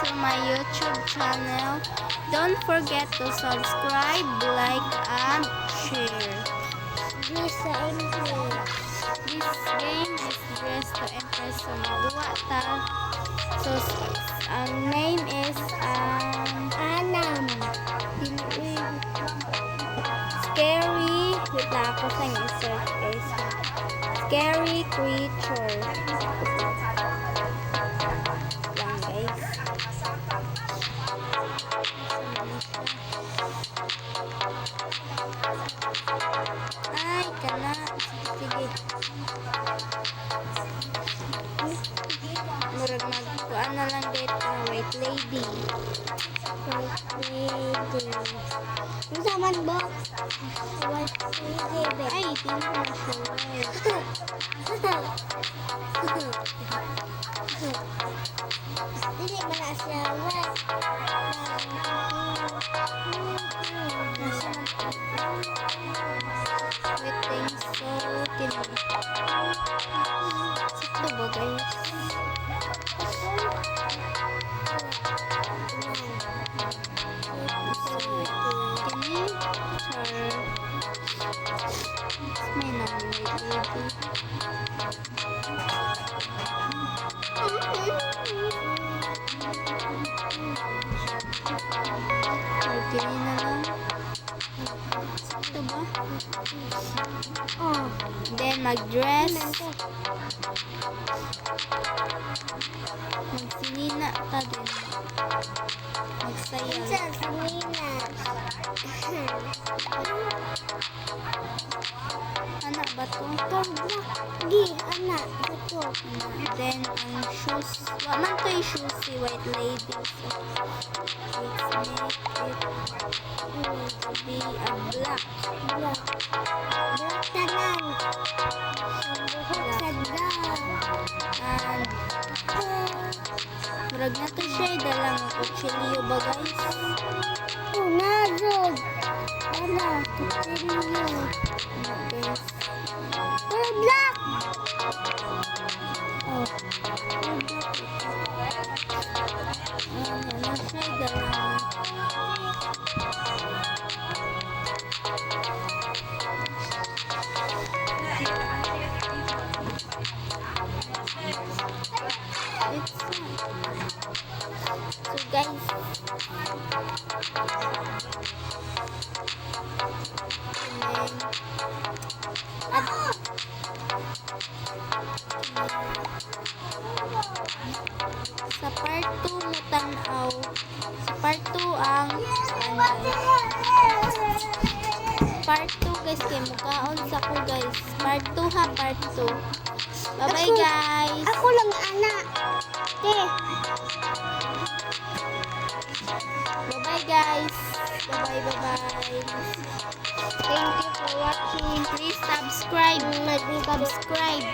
to my YouTube channel. Don't forget to subscribe, like, and share. This Game is dressed to impress sa magawa ta. So, ang name is Anam. Scary. Wait lang ako sa search guys. Scary creature. Lang guys. Ay, kana. Sige. Murag magkuan na lang dito. White lady. Ano saman ba? White lady. Ay, hindi ko na siya. Dili man na siya white. Waiting so tinag. Sakto ba guys? Kini sir. May namin lady. Kini na lang. Sakto ba? Oh. Then mag-dress. Magsinina ka din. Magsayaw. Sa Samina. Anak ba to? Gi, anak. Ito. Then, ang shoes. Waman to yung shoes si White Lady. So, let's make it to be a black. Black. Black tanan. Buhok sadda. And, murag na to siya. Dalang kutsilyo ba guys? Unadod. Ala, kutsiliyo. Guys. Oh, black. Oh. Ano siya? Dalang. So guys, sa part 2 mo tanaw. Sa part 2 ang part 2 guys kay mukaon sa ko guys. Part 2 ha, part 2. Bye bye guys. Ako lang anak. Bye-bye guys. Bye-bye. Thank you for watching. Please subscribe. Subscribe.